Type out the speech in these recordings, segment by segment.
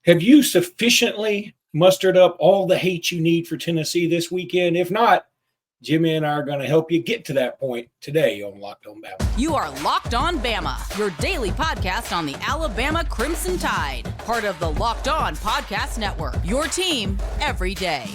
have you sufficiently mustered up all the hate you need for Tennessee this weekend? If not, Jimmy and I are going to help you get to that point today on Locked On Bama. You are Locked On Bama, your daily podcast on the Alabama Crimson Tide. Part of the Locked On Podcast Network, your team every day.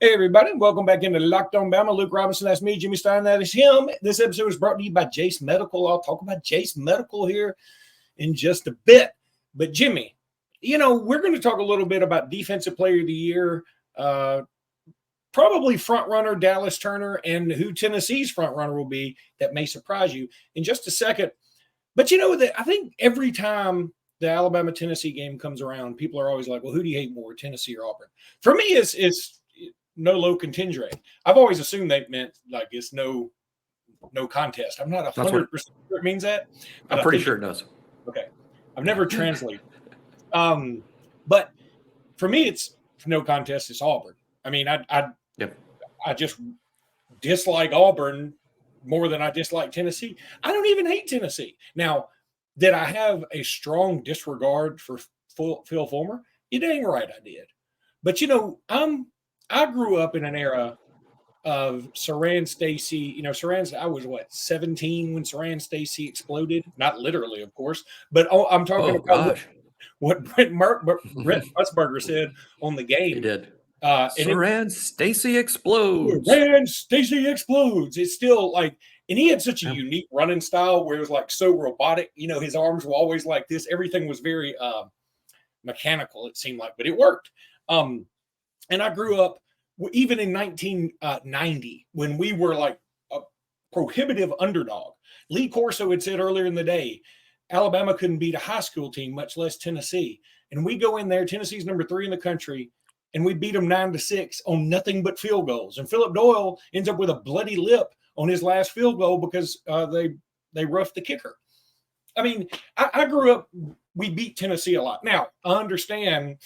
Hey, everybody. Welcome back into Locked On Bama. Luke Robinson, that's me. Jimmy Stein, that is him. This episode is brought to you by Jase Medical. I'll talk about Jase Medical here in just a bit. But, Jimmy, we're going to talk a little bit about Defensive Player of the Year, probably front-runner Dallas Turner, and who Tennessee's front-runner will be. That may surprise you in just a second. But, I think every time the Alabama-Tennessee game comes around, people are always like, well, who do you hate more, Tennessee or Auburn? For me, it's no low contingere. I've always assumed that meant like it's no contest. I'm not 100% sure it means that. I'm pretty sure it does. Okay. I've never translated. But for me, it's no contest. It's Auburn. I mean, I just dislike Auburn more than I dislike Tennessee. I don't even hate Tennessee. Now, did I have a strong disregard for Phil Fulmer? You dang right I did. But, I grew up in an era of Saran Stacy. I was 17 when Saran Stacy exploded. Not literally, of course, but I'm talking about what Brett Musburger said on the game. He did. Saran Stacy explodes. Saran Stacy explodes. It's still like, and he had such a unique running style where it was like so robotic. His arms were always like this. Everything was very mechanical, it seemed like, but it worked. And I grew up even in 1990 when we were like a prohibitive underdog. Lee Corso had said earlier in the day, Alabama couldn't beat a high school team, much less Tennessee. And we go in there, Tennessee's number 3 in the country, and we beat them 9-6 on nothing but field goals. And Phillip Doyle ends up with a bloody lip on his last field goal because they roughed the kicker. I mean, I grew up, we beat Tennessee a lot. Now, I understand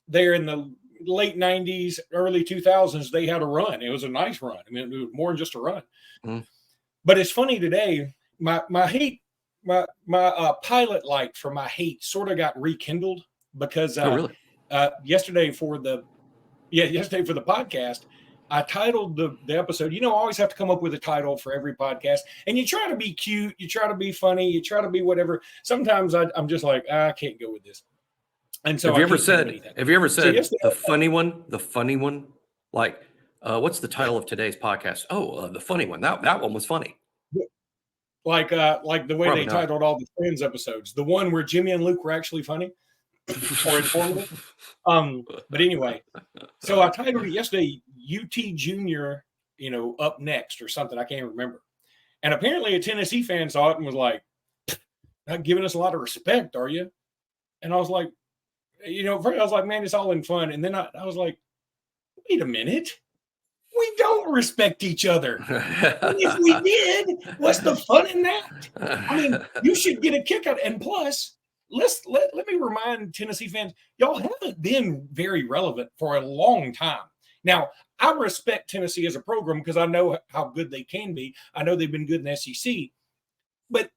they're in the late 90s, early 2000s, they had a run. It was a nice run. I mean, it was more than just a run. But it's funny today, my hate, my pilot light for my hate sort of got rekindled because yesterday for the podcast, I titled the episode. I always have to come up with a title for every podcast, and you try to be cute, you try to be funny, you try to be whatever. Sometimes I'm just like, I can't go with this. And so have you ever said the funny one? Like, what's the title of today's podcast? The funny one. That one was funny. Like the way they titled all the Friends episodes. The one where Jimmy and Luke were actually funny or informative. But anyway, so I titled it yesterday, UT Junior, up next or something. I can't remember. And apparently a Tennessee fan saw it and was like, not giving us a lot of respect, are you? And I was like, I was like, man, it's all in fun. And then I was like, wait a minute. We don't respect each other. And if we did, what's the fun in that? I mean, you should get a kick out. And plus, let me remind Tennessee fans, y'all haven't been very relevant for a long time. Now, I respect Tennessee as a program because I know how good they can be. I know they've been good in the SEC. But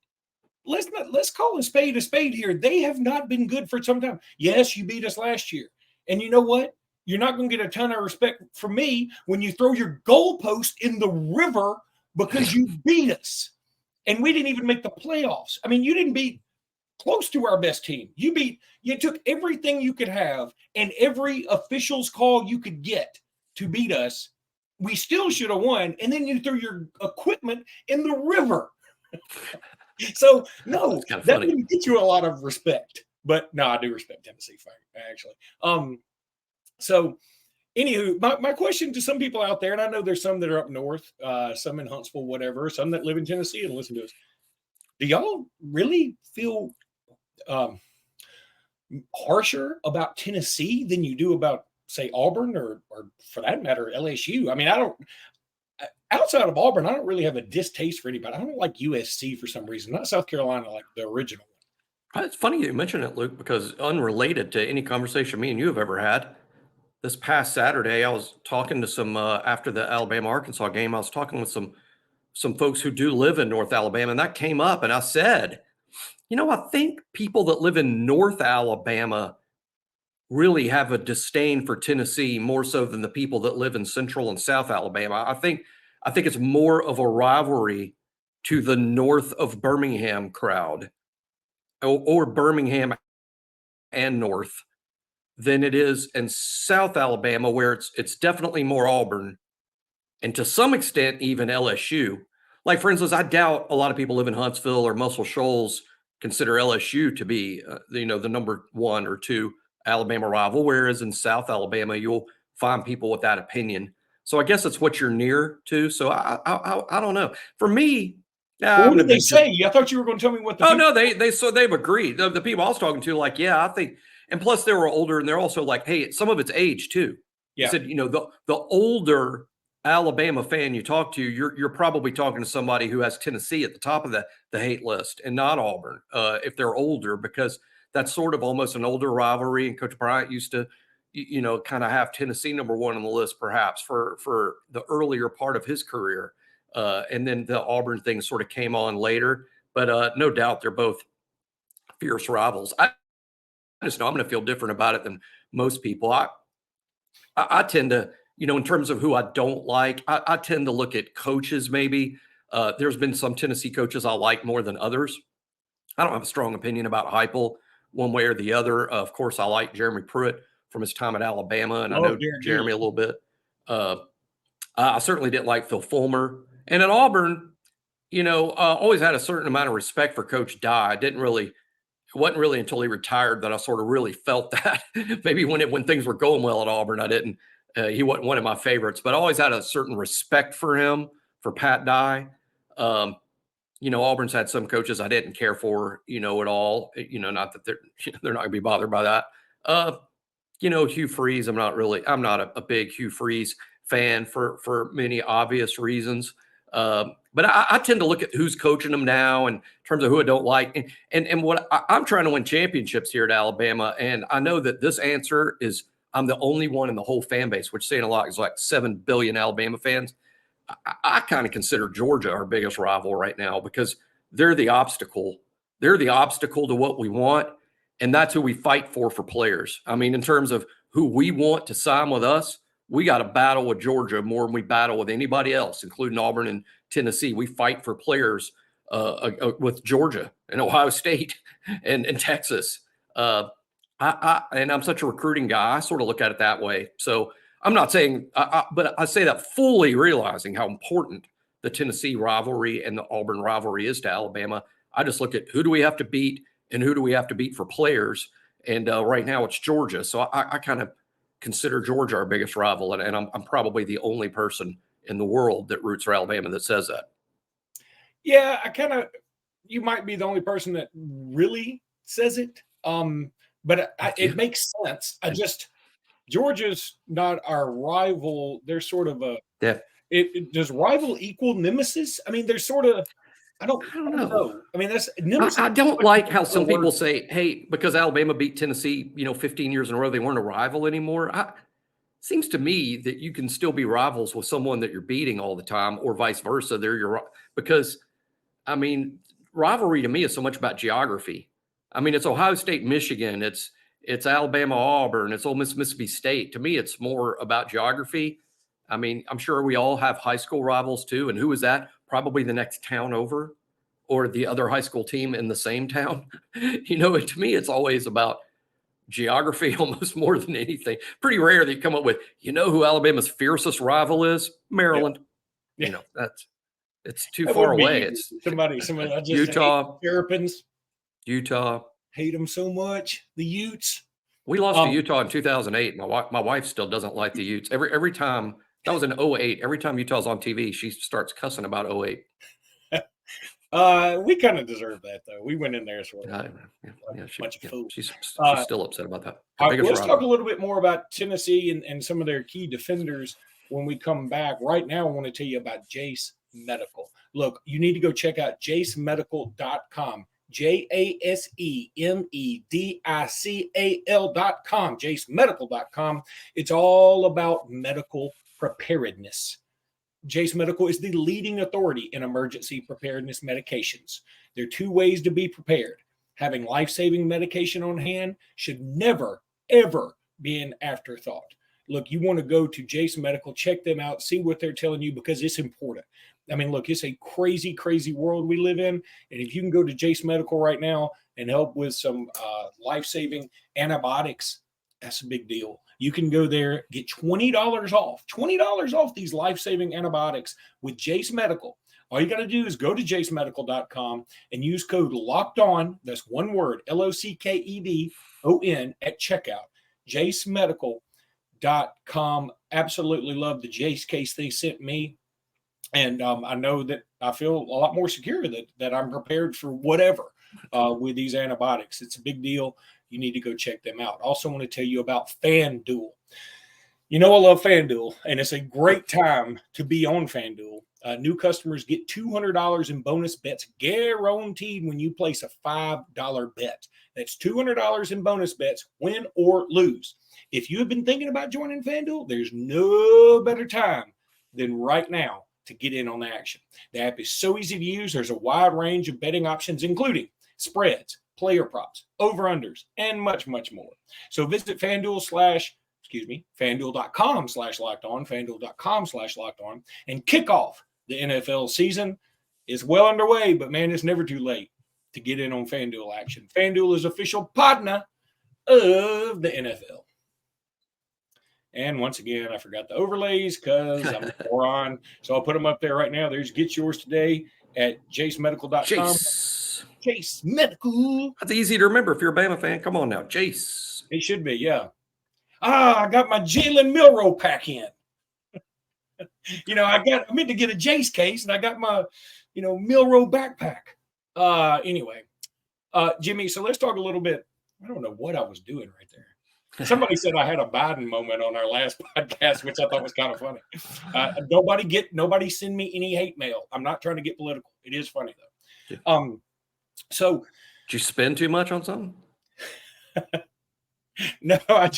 let's call a spade here. They have not been good for some time. Yes, you beat us last year. And you know what? You're not going to get a ton of respect from me when you throw your goalpost in the river because you beat us. And we didn't even make the playoffs. I mean, you didn't beat close to our best team. You took everything you could have and every official's call you could get to beat us. We still should have won. And then you threw your equipment in the river. So, no, that didn't get you a lot of respect. But, no, I do respect Tennessee, actually. So, anywho, my question to some people out there, and I know there's some that are up north, some in Huntsville, whatever, some that live in Tennessee and listen to us. Do y'all really feel harsher about Tennessee than you do about, say, Auburn or for that matter, LSU? I mean, outside of Auburn, I don't really have a distaste for anybody. I don't like USC for some reason, not South Carolina like the original one. It's funny you mention it, Luke, because unrelated to any conversation me and you have ever had, this past Saturday, I was talking to some after the Alabama-Arkansas game. I was talking with some folks who do live in North Alabama, and that came up. And I said, I think people that live in North Alabama really have a disdain for Tennessee more so than the people that live in Central and South Alabama. I think it's more of a rivalry to the north of Birmingham crowd or Birmingham and north than it is in South Alabama, where it's definitely more Auburn and to some extent even LSU. Like, for instance, I doubt a lot of people live in Huntsville or Muscle Shoals consider LSU to be, the number 1 or 2 Alabama rival, whereas in South Alabama, you'll find people with that opinion. So I guess it's what you're near to. So I don't know. For me, what did they say? I thought you were going to tell me what the. Oh no, they've agreed. The people I was talking to, like, yeah, I think, and plus they were older, and they're also like, hey, some of it's age too. Yeah. He said, the older Alabama fan you talk to, you're probably talking to somebody who has Tennessee at the top of the hate list and not Auburn, if they're older, because that's sort of almost an older rivalry. And Coach Bryant used to, kind of have Tennessee number 1 on the list, perhaps for the earlier part of his career. And then the Auburn thing sort of came on later, but no doubt they're both fierce rivals. I just know I'm going to feel different about it than most people. I tend to, in terms of who I don't like, I tend to look at coaches maybe. There's been some Tennessee coaches I like more than others. I don't have a strong opinion about Heupel one way or the other. Of course, I like Jeremy Pruitt from his time at Alabama, and I know Jeremy a little bit. I certainly didn't like Phil Fulmer. And at Auburn, always had a certain amount of respect for Coach Dye. It wasn't really until he retired that I sort of really felt that. Maybe when things were going well at Auburn, I didn't. He wasn't one of my favorites, but I always had a certain respect for him, for Pat Dye. Auburn's had some coaches I didn't care for, at all. Not that they're not going to be bothered by that. Hugh Freeze, I'm not a big Hugh Freeze fan for many obvious reasons. But I tend to look at who's coaching them now in terms of who I don't like. And what I'm trying to win championships here at Alabama. And I know that this answer is I'm the only one in the whole fan base, which saying a lot is like 7 billion Alabama fans. I kind of consider Georgia our biggest rival right now because they're the obstacle. They're the obstacle to what we want. And that's who we fight for players. I mean, in terms of who we want to sign with us, we got to battle with Georgia more than we battle with anybody else, including Auburn and Tennessee. We fight for players with Georgia and Ohio State and Texas. And I'm such a recruiting guy. I sort of look at it that way. So I'm not saying, but I say that fully realizing how important the Tennessee rivalry and the Auburn rivalry is to Alabama. I just look at who do we have to beat and who do we have to beat for players. And right now it's Georgia. So I kind of consider Georgia our biggest rival. And I'm probably the only person in the world that roots for Alabama that says that. Yeah, you might be the only person that really says it. But it makes sense. Georgia's not our rival. They're sort of does rival equal nemesis? I mean, they're sort of, I don't know. I mean, that's nemesis. I don't like how some people say, hey, because Alabama beat Tennessee, 15 years in a row, they weren't a rival anymore. Seems to me that you can still be rivals with someone that you're beating all the time or vice versa. Because, I mean, rivalry to me is so much about geography. I mean, it's Ohio State, Michigan. It's Alabama, Auburn. It's Ole Miss, Mississippi State. To me, it's more about geography. I mean, I'm sure we all have high school rivals too. And who is that? Probably the next town over or the other high school team in the same town. To me, it's always about geography almost more than anything. Pretty rare that you come up with, who Alabama's fiercest rival is? Maryland. Yeah. It's too far away. It's somebody I just Utah. Terrapins. Utah. Hate them so much. The Utes. We lost to Utah in 2008. My wife still doesn't like the Utes. Every time, that was in 2008. Every time Utah's on TV, she starts cussing about 2008. We kind of deserve that, though. We went in there sort of bunch of fools. She's still upset about that. Let's talk a little bit more about Tennessee and some of their key defenders when we come back. Right now, I want to tell you about Jase Medical. Look, you need to go check out jasemedical.com. JaseMedical.com, JaseMedical.com. It's all about medical preparedness. Jase Medical is the leading authority in emergency preparedness medications. There are 2 ways to be prepared. Having life-saving medication on hand should never, ever be an afterthought. Look, you want to go to Jase Medical, check them out, see what they're telling you, because it's important. I mean, look, it's a crazy, crazy world we live in. And if you can go to Jase Medical right now and help with some life-saving antibiotics, that's a big deal. You can go there, get $20 off these life-saving antibiotics with Jase Medical. All you got to do is go to jasemedical.com and use code LOCKEDON. That's one word, LOCKEDON at checkout. JaseMedical.com. Absolutely love the Jase case they sent me. And I know that I feel a lot more secure that I'm prepared for whatever with these antibiotics. It's a big deal. You need to go check them out. Also want to tell you about FanDuel. You know I love FanDuel, and it's a great time to be on FanDuel. New customers get $200 in bonus bets guaranteed when you place a $5 bet. That's $200 in bonus bets, win or lose. If you have been thinking about joining FanDuel, there's no better time than right now to get in on the action. The app is so easy to use. There's a wide range of betting options, including spreads, player props, over-unders, and much, much more. So visit FanDuel.com/lockedon, FanDuel.com/lockedon, and kick off the NFL season. It's well underway, but man, it's never too late to get in on FanDuel action. FanDuel is official partner of the NFL. And once again, I forgot the overlays because I'm a moron. So I'll put them up there right now. There's Get Yours Today at JaseMedical.com. Jase Medical. That's easy to remember if you're a Bama fan. Come on now, Jase. It should be, yeah. I got my Jalen Milroe pack in. I meant to get a Jase case, and I got my, Milroe backpack. Anyway, Jimmy, so let's talk a little bit. I don't know what I was doing right there. Somebody said I had a Biden moment on our last podcast, which I thought was kind of funny. Nobody send me any hate mail. I'm not trying to get political. It is funny though. Yeah. So did you spend too much on something? No, I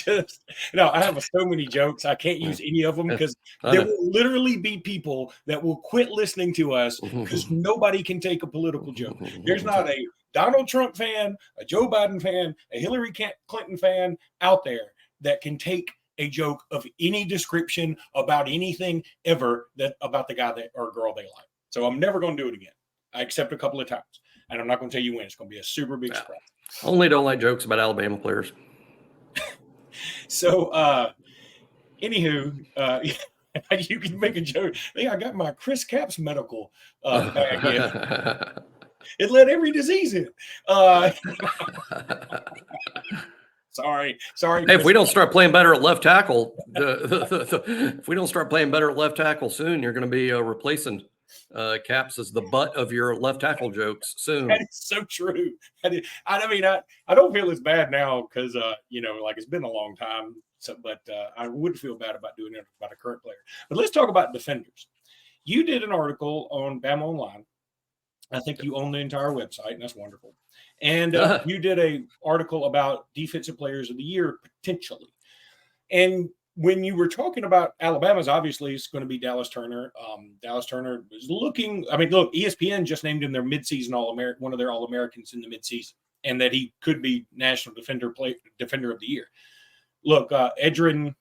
have so many jokes. I can't use any of them because there will literally be people that will quit listening to us because nobody can take a political joke. There's not a Donald Trump fan, a Joe Biden fan, a Hillary Clinton fan out there that can take a joke of any description about anything ever about the guy or girl they like. So I'm never going to do it again. I accept a couple of times. And I'm not going to tell you when. It's going to be a super big surprise. Only don't like jokes about Alabama players. So, anywho, you can make a joke. Hey, I got my Chris Capps medical bag in. It let every disease in. Sorry. Hey, if we don't start playing better at left tackle, if we don't start playing better at left tackle soon, you're going to be replacing Capps as the butt of your left tackle jokes soon. That is so true. I don't feel as bad now because it's been a long time. So, but I would feel bad about doing it about a current player. But let's talk about defenders. You did an article on Bama Online. I think you own the entire website, and that's wonderful. And you did an article about defensive players of the year potentially. And when you were talking about Alabama's, obviously it's going to be Dallas Turner. Dallas Turner is looking. I mean, look, ESPN just named him their midseason All-American, one of their All-Americans in the midseason, and that he could be National Defender of the Year. Look, Edrin,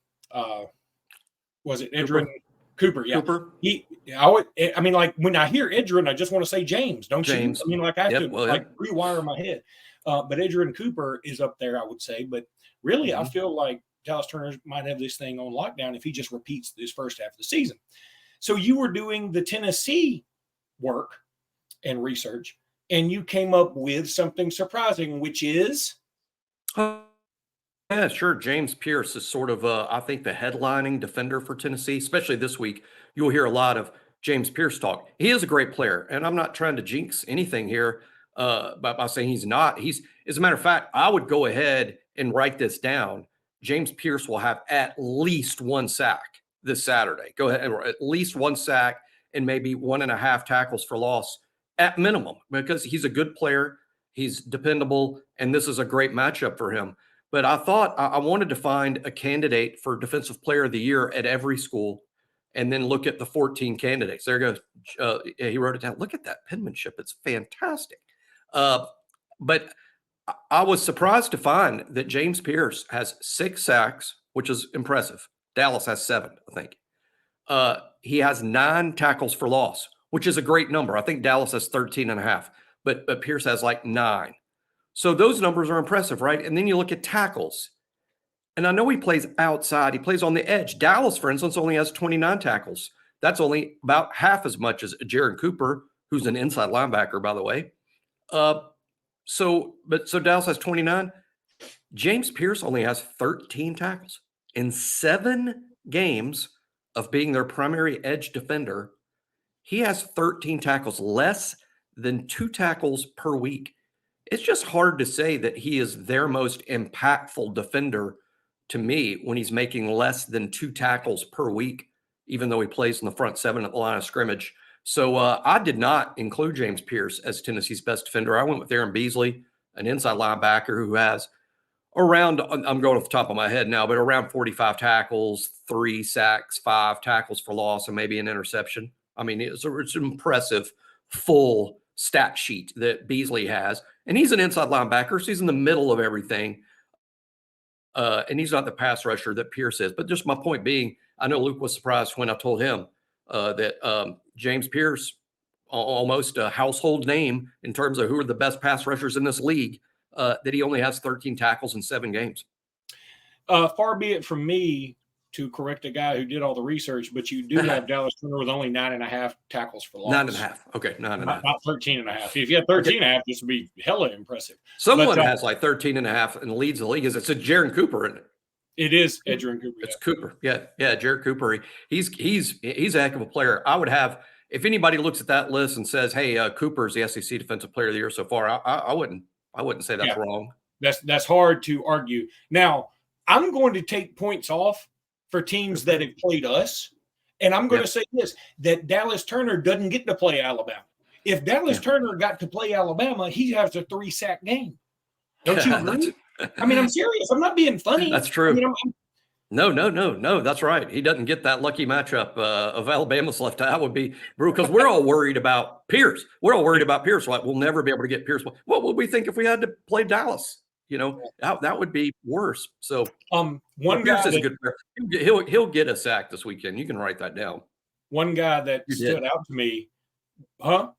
was it Edrin Cooper? Yeah, Cooper. When I hear Edrin, I just want to say James. Don't you? I mean, like I have to rewire my head. But Edrin Cooper is up there, I would say. But really, I feel like Dallas Turner might have this thing on lockdown if he just repeats this first half of the season. So you were doing the Tennessee work and research, and you came up with something surprising, which is? Yeah, sure. James Pierce is sort of, I think, the headlining defender for Tennessee, especially this week. You'll hear a lot of James Pierce talk. He is a great player, and I'm not trying to jinx anything here by saying he's not. As a matter of fact, I would go ahead and write this down. James Pierce will have at least one sack this Saturday. Go ahead, at least one sack and maybe 1.5 tackles for loss at minimum, because he's a good player. He's dependable, and this is a great matchup for him. But I thought I wanted to find a candidate for Defensive Player of the Year at every school and then look at the 14 candidates. There goes. He wrote it down. Look at that penmanship. It's fantastic. But I was surprised to find that James Pierce has 6 sacks, which is impressive. Dallas has 7, I think. He has 9 tackles for loss, which is a great number. I think Dallas has 13.5, but Pierce has like 9. So those numbers are impressive, right? And then you look at tackles. And I know he plays outside. He plays on the edge. Dallas, for instance, only has 29 tackles. That's only about half as much as Jaron Cooper, who's an inside linebacker, by the way. So Dallas has 29. James Pierce only has 13 tackles. In 7 games of being their primary edge defender, he has 13 tackles, less than 2 tackles per week. It's just hard to say that he is their most impactful defender to me when he's making less than 2 tackles per week, even though he plays in the front 7 at the line of scrimmage. So I did not include James Pierce as Tennessee's best defender. I went with Aaron Beasley, an inside linebacker who has around, I'm going off the top of my head now, but around 45 tackles, 3 sacks, 5 tackles for loss, and maybe an interception. I mean, it's an impressive full stat sheet that Beasley has. And he's an inside linebacker, so he's in the middle of everything. And he's not the pass rusher that Pierce is. But just my point being, I know Luke was surprised when I told him that James Pierce, almost a household name in terms of who are the best pass rushers in this league, that he only has 13 tackles in 7 games. Far be it from me to correct a guy who did all the research, but you do have Dallas Turner with only 9.5 tackles for loss. 9.5. Okay, 9.5. Not 13.5. If you had 13.5, this would be hella impressive. Someone has like 13.5 and leads the league. It's a Jaron Cooper in it. It is Jaron Cooper. It's Cooper. Yeah, Jared Cooper. He's a heck of a player. I would have, if anybody looks at that list and says, "Hey, Cooper's the SEC Defensive Player of the Year so far," I wouldn't say that's wrong. That's hard to argue. Now, I'm going to take points off for teams that have played us, and I'm going to say this: that Dallas Turner doesn't get to play Alabama. If Dallas Turner got to play Alabama, he has a 3-sack game. Don't you agree? I mean, I'm serious. I'm not being funny. That's true. I mean, No. That's right. He doesn't get that lucky matchup of Alabama's left tackle would be brutal because we're all worried about Pierce. We're all worried about Pierce. Like we'll never be able to get Pierce. What would we think if we had to play Dallas? You know, that would be worse. So one Pierce guy is a good player. He'll get a sack this weekend. You can write that down. One guy that stood out to me, huh?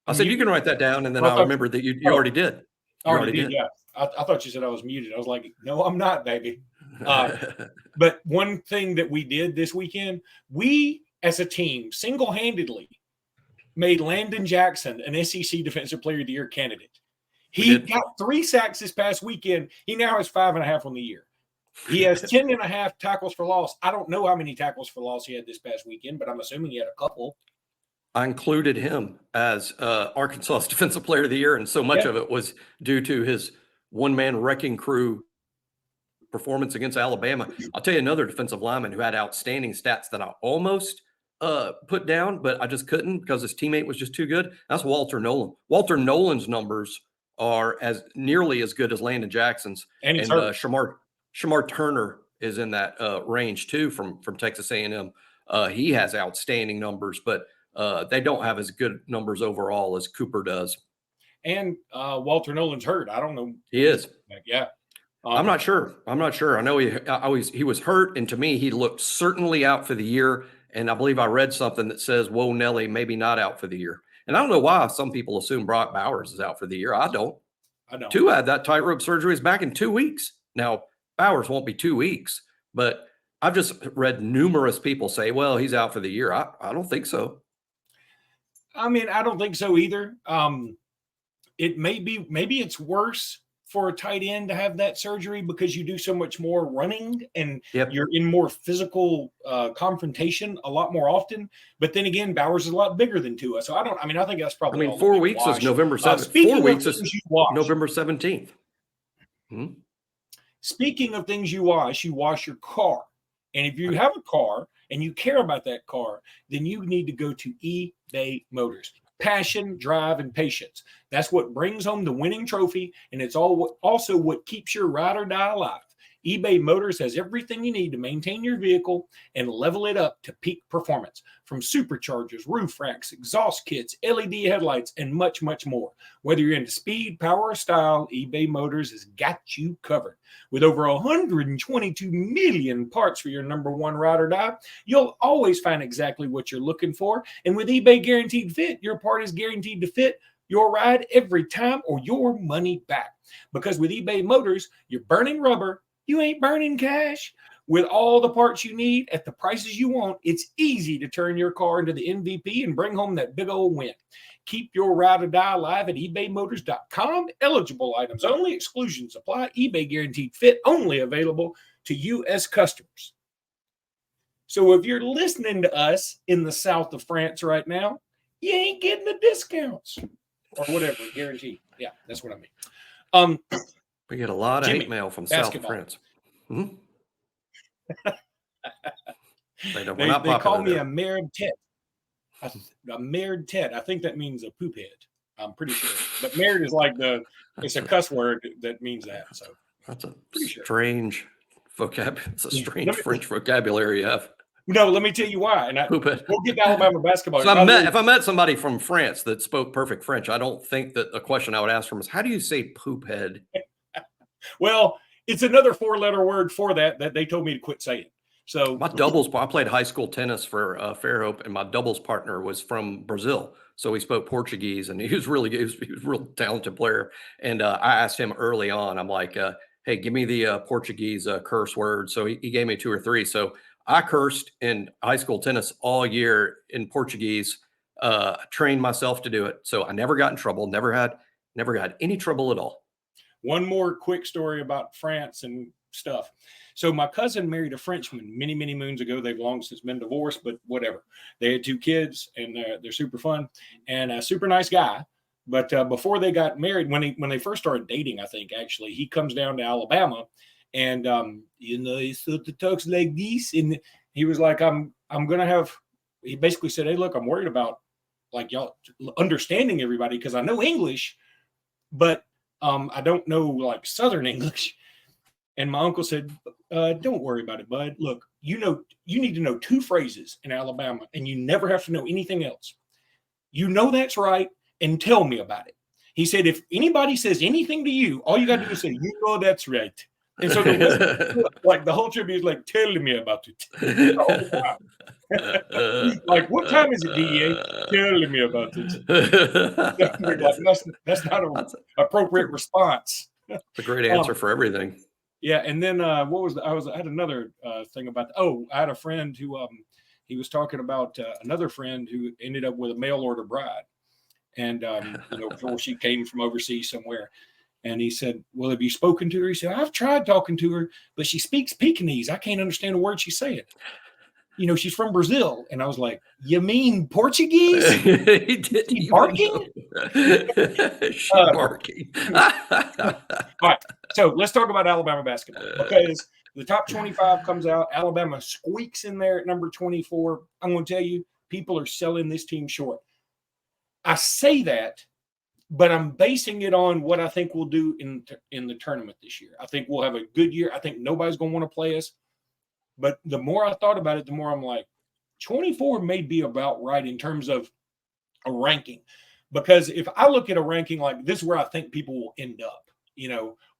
I said you can write that down, and then I remember that you already did. You already did. Yeah. I thought you said I was muted. I was like, no, I'm not, baby. But one thing that we did this weekend, we as a team single-handedly made Landon Jackson an SEC Defensive Player of the Year candidate. He got 3 sacks this past weekend. He now has 5.5 on the year. He has 10.5 tackles for loss. I don't know how many tackles for loss he had this past weekend, but I'm assuming he had a couple. I included him as Arkansas's Defensive Player of the Year, and so much of it was due to his one-man wrecking crew performance against Alabama. I'll tell you another defensive lineman who had outstanding stats that I almost put down, but I just couldn't because his teammate was just too good. That's Walter Nolan. Walter Nolan's numbers are as nearly as good as Landon Jackson's. And Shamar Turner is in that range too from Texas A&M. He has outstanding numbers, but they don't have as good numbers overall as Cooper does. And Walter Nolan's hurt. I don't know. He is. Yeah. I'm not sure. I know he was hurt, and to me, he looked certainly out for the year. And I believe I read something that says, "Whoa, Nelly, maybe not out for the year." And I don't know why some people assume Brock Bowers is out for the year. I don't. Tua had that tightrope surgery. Is back in 2 weeks. Now Bowers won't be 2 weeks, but I've just read numerous people say, "Well, he's out for the year." I don't think so. I mean, I don't think so either. It maybe it's worse for a tight end to have that surgery because you do so much more running and you're in more physical confrontation a lot more often. But then again, Bowers is a lot bigger than Tua. So I think that's probably. 4 weeks is November 7th. 4 weeks is November 17th. Speaking of things you wash your car. And if you have a car and you care about that car, then you need to go to eBay Motors. Passion, drive, and patience. That's what brings home the winning trophy, and it's also what keeps your ride or die alive. eBay Motors has everything you need to maintain your vehicle and level it up to peak performance. From superchargers, roof racks, exhaust kits, LED headlights, and much, much more. Whether you're into speed, power, or style, eBay Motors has got you covered. With over 122 million parts for your number one ride or die, you'll always find exactly what you're looking for. And with eBay Guaranteed Fit, your part is guaranteed to fit your ride every time or your money back. Because with eBay Motors, you're burning rubber, you ain't burning cash. With all the parts you need at the prices you want, it's easy to turn your car into the MVP and bring home that big old win. Keep your ride or die alive at ebaymotors.com. Eligible items only. Exclusions apply. eBay Guaranteed Fit only available to U.S. customers. So if you're listening to us in the south of France right now, you ain't getting the discounts or whatever, guaranteed. Yeah, that's what I mean. We get a lot of hate mail from South France. Hmm? They call me a married tet. A married tet. I think that means a poop head. I'm pretty sure. But married is like it's a cuss word that means that. So that's a strange vocabulary. It's a strange French vocabulary you have. No, let me tell you why. And we'll get to Alabama basketball. So if I met somebody from France that spoke perfect French, I don't think that the question I would ask them is, how do you say poop head? Well, it's another 4-letter word for that they told me to quit saying. So my doubles, I played high school tennis for Fairhope, and my doubles partner was from Brazil. So he spoke Portuguese, and he was really good. He was a real talented player. And I asked him early on, I'm like, hey, give me the Portuguese curse word. So he gave me 2 or 3. So I cursed in high school tennis all year in Portuguese, trained myself to do it. So I never got in trouble, never had any trouble at all. One more quick story about France and stuff. So my cousin married a Frenchman many, many moons ago. They've long since been divorced, but whatever. They had 2 kids, and they're super fun and a super nice guy. But before they got married, when they first started dating, I think actually he comes down to Alabama, and he sort of talks like this, and he was like, I'm gonna have. He basically said, hey, look, I'm worried about like y'all understanding everybody because I know English, but I don't know like Southern English. And my uncle said, don't worry about it, bud. Look, you need to know 2 phrases in Alabama, and you never have to know anything else. You know that's right, and tell me about it. He said, if anybody says anything to you, all you got to do is say, you know that's right. And so like the whole trip, he was like, tell me about it. Like, what time is it, DEA? Tell me about it. That's not an appropriate response. It's a great answer for everything. Yeah, and then I had another thing about. I had a friend who he was talking about another friend who ended up with a mail order bride, and before she came from overseas somewhere. And he said, well, have you spoken to her? He said, I've tried talking to her, but she speaks Pekingese. I can't understand a word she's saying. She's from Brazil. And I was like, you mean Portuguese? She barking? She barking. All right. So let's talk about Alabama basketball, because the top 25 comes out. Alabama squeaks in there at number 24. I'm going to tell you, people are selling this team short. I say that, but I'm basing it on what I think we'll do in the tournament this year. I think we'll have a good year. I think nobody's going to want to play us. But the more I thought about it, the more I'm like, 24 may be about right in terms of a ranking. Because if I look at a ranking like this is where I think people will end up,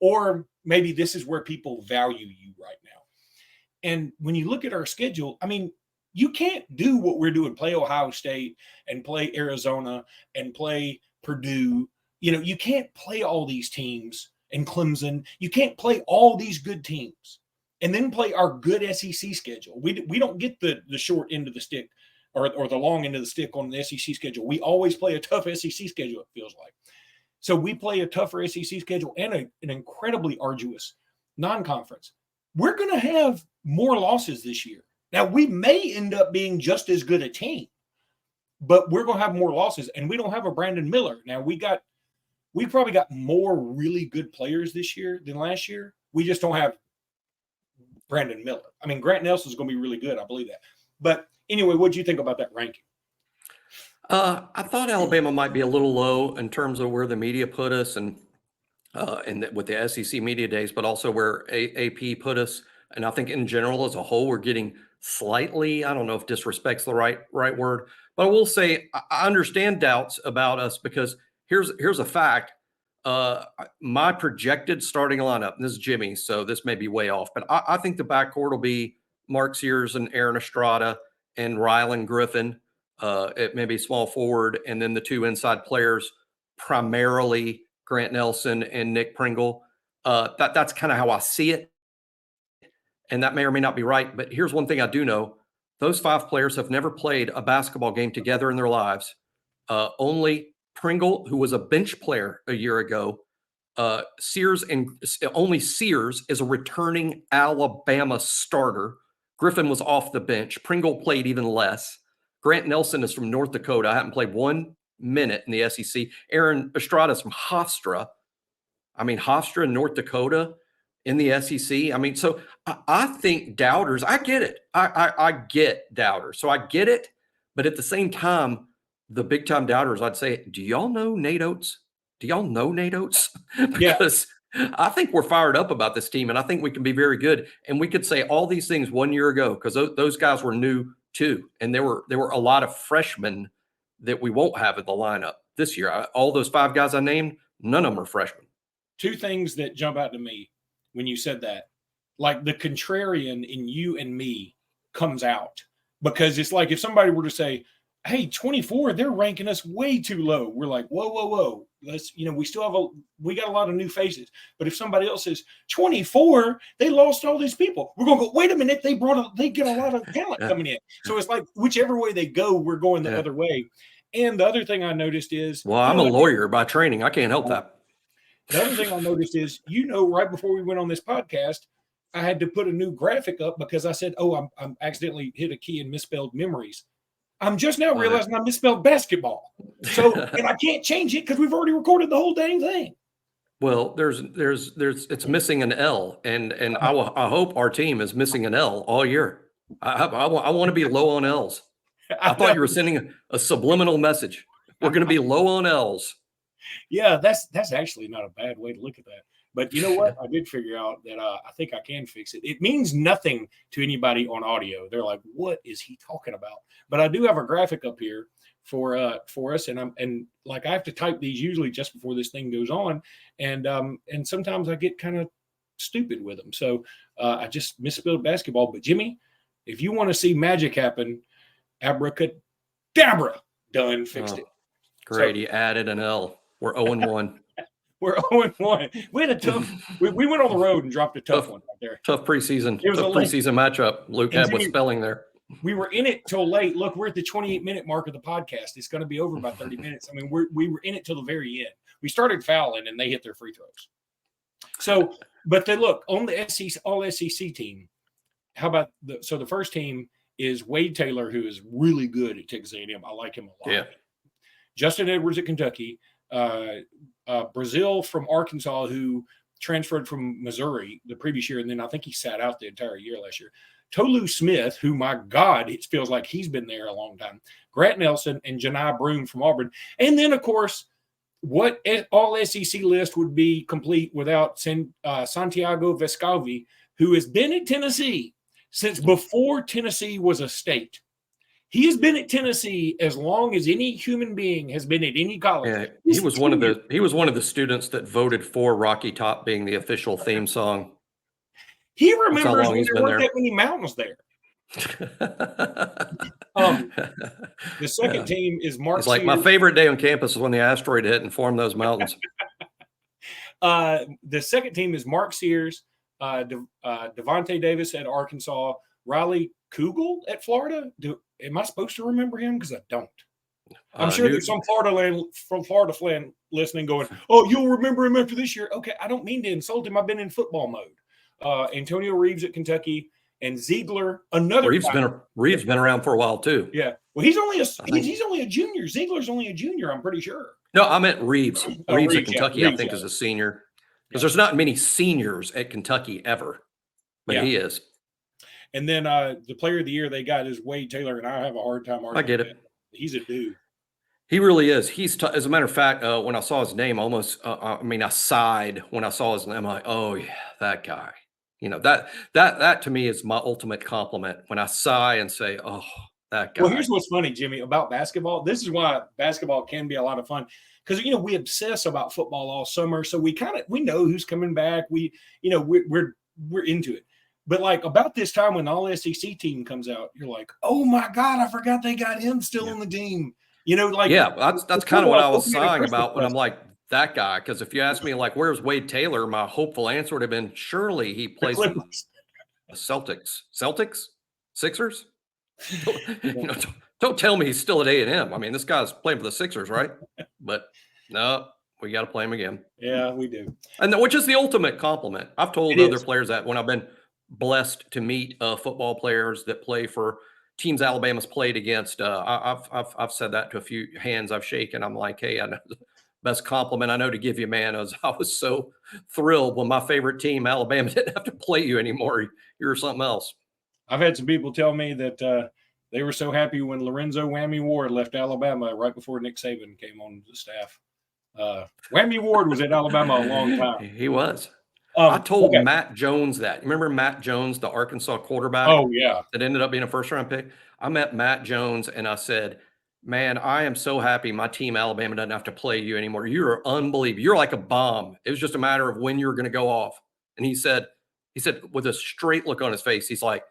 or maybe this is where people value you right now. And when you look at our schedule, I mean, you can't do what we're doing, play Ohio State and play Arizona and play Purdue. You can't play all these teams and Clemson. You can't play all these good teams and then play our good SEC schedule. We don't get the short end of the stick or the long end of the stick on the SEC schedule. We always play a tough SEC schedule, it feels like. So we play a tougher SEC schedule and an incredibly arduous non-conference. We're going to have more losses this year. Now, we may end up being just as good a team, but we're going to have more losses, and we don't have a Brandon Miller. Now, we probably got more really good players this year than last year. We just don't have Brandon Miller. I mean, Grant Nelson's going to be really good. I believe that. But anyway, what do you think about that ranking? I thought Alabama might be a little low in terms of where the media put us, and with the SEC media days, but also where AP put us. And I think in general, as a whole, we're getting slightly, I don't know if disrespect's the right word, but I will say I understand doubts about us because here's a fact. My projected starting lineup, and this is Jimmy, so this may be way off, but I think the backcourt will be Mark Sears and Aaron Estrada and Rylan Griffin. It may be small forward, and then the two inside players, primarily Grant Nelson and Nick Pringle. That's kind of how I see it. And that may or may not be right. But here's one thing I do know. Those 5 players have never played a basketball game together in their lives. Only Pringle, who was a bench player a year ago, Sears is a returning Alabama starter. Griffin was off the bench. Pringle played even less. Grant Nelson is from North Dakota. I haven't played 1 minute in the SEC. Aaron Estrada is from Hofstra. Hofstra in North Dakota in the SEC. So I think doubters, I get it. I get doubters. So I get it. But at the same time, the big time doubters, I'd say, do y'all know Nate Oates? Do y'all know Nate Oates? Because I think we're fired up about this team, and I think we can be very good. And we could say all these things 1 year ago because those guys were new too. And there were a lot of freshmen that we won't have in the lineup this year. All those 5 guys I named, none of them are freshmen. 2 things that jump out to me when you said that, like the contrarian in you and me comes out, because it's like if somebody were to say, hey, 24, they're ranking us way too low. We're like, whoa. Let's, we got a lot of new faces. But if somebody else says 24, they lost all these people, we're going to go, wait a minute, they get a lot of talent coming in. So it's like whichever way they go, we're going the other way. And the other thing I noticed is, well, I'm a lawyer by training. I can't help that. The other thing I noticed is, right before we went on this podcast, I had to put a new graphic up because I said, I'm accidentally hit a key and misspelled memories. I'm just now realizing I misspelled basketball. So, and I can't change it because we've already recorded the whole dang thing. Well, it's missing an L, and I hope our team is missing an L all year. I want to be low on L's. I thought you were sending a subliminal message. We're going to be low on L's. Yeah, that's actually not a bad way to look at that. But you know what? I did figure out that I think I can fix it. It means nothing to anybody on audio. They're like, "What is he talking about?" But I do have a graphic up here for us, and I have to type these usually just before this thing goes on, and sometimes I get kind of stupid with them. So I just misspelled basketball. But Jimmy, if you want to see magic happen, abracadabra, done, fixed it. Great, he added an L. We're 0-1. We're 0-1. We had a tough. We went on the road and dropped a tough one right there. Tough preseason. It was a preseason matchup. Luke had with spelling there. We were in it till late. Look, we're at the 28-minute mark of the podcast. It's going to be over by 30 minutes. We were in it till the very end. We started fouling and they hit their free throws. So, but they look on the SEC, all SEC team. How about the first team is Wade Taylor, who is really good at Texas A&M. I like him a lot. Yeah. Justin Edwards at Kentucky. Brazil from Arkansas, who transferred from Missouri the previous year, and then I think he sat out the entire year last year. Tolu Smith, who, my God, it feels like he's been there a long time. Grant Nelson and Janai Broome from Auburn. And then, of course, what all SEC list would be complete without Santiago Vescovi, who has been at Tennessee since before Tennessee was a state. He has been at Tennessee as long as any human being has been at any college. Yeah, he was one of the students that voted for Rocky Top being the official theme song. He remembers when there weren't that many mountains there. The second team is Mark. It's like my favorite day on campus is when the asteroid hit and formed those mountains. The second team is Mark Sears, Devontae Davis at Arkansas, Riley Kugel at Florida. Am I supposed to remember him? Because I don't. I'm sure there's some Florida fan listening going, "Oh, you'll remember him after this year." Okay, I don't mean to insult him. I've been in football mode. Antonio Reeves at Kentucky and Ziegler, another. Reeves been around for a while too. Yeah, well, he's only a junior. Ziegler's only a junior. I'm pretty sure. No, I meant Reeves. Reeves at Kentucky, I think, is a senior because there's not many seniors at Kentucky ever, but he is. And then the player of the year they got is Wade Taylor, and I have a hard time arguing. I get it. He's a dude. He really is. As a matter of fact, when I saw his name, I sighed when I saw his name. I'm like, oh yeah, that guy. That to me is my ultimate compliment when I sigh and say, oh, that guy. Well, here's what's funny, Jimmy, about basketball. This is why basketball can be a lot of fun because we obsess about football all summer, so we know who's coming back. We're into it. But like about this time when the All SEC team comes out, you're like, oh my God, I forgot they got him still on the team. That's kind of what I was sighing about when I'm like that guy. Because if you ask me like, where's Wade Taylor, my hopeful answer would have been surely he plays for the Celtics, Sixers. Don't tell me he's still at A&M. I mean, this guy's playing for the Sixers, right? But no, we got to play him again. Yeah, we do. And which is the ultimate compliment. I've told other players that when I've been blessed to meet football players that play for teams Alabama's played against. I've said that to a few hands I've shaken. I'm like, hey, I know the best compliment I know to give you, man, is I was so thrilled when my favorite team, Alabama, didn't have to play you anymore. You're something else. I've had some people tell me that they were so happy when Lorenzo Whammy Ward left Alabama right before Nick Saban came on the staff. Whammy Ward was at Alabama a long time. He was. I told Matt Jones that. Remember Matt Jones, the Arkansas quarterback? Oh, yeah. That ended up being a first-round pick? I met Matt Jones, and I said, man, I am so happy my team Alabama doesn't have to play you anymore. You're unbelievable. You're like a bomb. It was just a matter of when you were going to go off. And he said with a straight look on his face, he's like,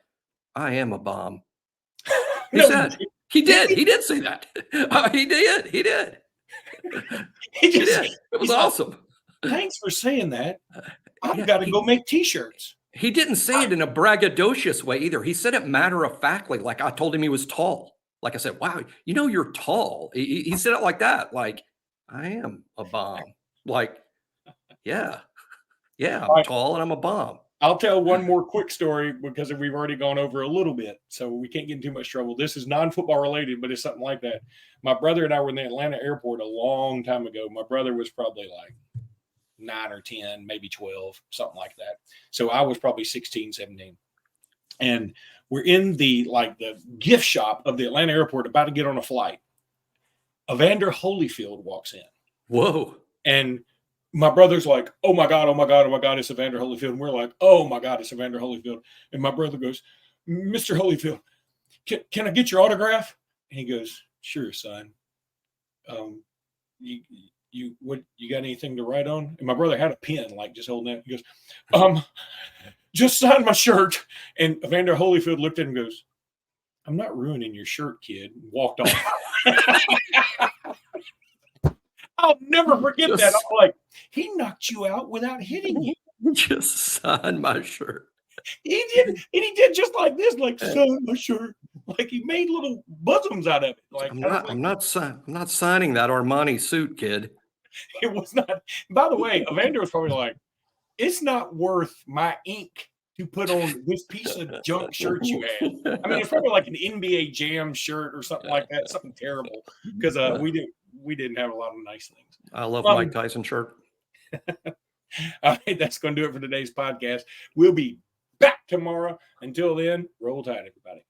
I am a bomb. He did say that. He did. He did. It was awesome. Thanks for saying that. I've got to go make T-shirts. He didn't say it in a braggadocious way either. He said it matter-of-factly, like I told him he was tall. Like I said, wow, you're tall. He said it like that, like, I am a bomb. Like, yeah, I'm tall and I'm a bomb. I'll tell one more quick story because we've already gone over a little bit, so we can't get in too much trouble. This is non-football related, but it's something like that. My brother and I were in the Atlanta airport a long time ago. My brother was probably like 9 or 10, maybe 12, something like that. So I was probably 16, 17. And we're in the gift shop of the Atlanta airport about to get on a flight. Evander Holyfield walks in. Whoa. And my brother's like, oh my God, it's Evander Holyfield. And we're like, oh my God, it's Evander Holyfield. And my brother goes, Mr. Holyfield, can I get your autograph? And he goes, sure, son. You got anything to write on? And my brother had a pen, like just holding that. He goes, just sign my shirt. And Evander Holyfield looked at him and goes, I'm not ruining your shirt, kid. And walked off. I'll never forget that. I'm like, he knocked you out without hitting you. Just sign my shirt. He did, and he did just like this, like sign my shirt. Like he made little bosoms out of it. Like I'm not signing that Armani suit, kid. It was not. By the way, Evander was probably like, it's not worth my ink to put on this piece of junk shirt you had. I mean, it's probably like an NBA Jam shirt or something like that, something terrible. Because we didn't have a lot of nice things. I love Mike Tyson shirt. All right, that's going to do it for today's podcast. We'll be back tomorrow. Until then, roll tide, everybody.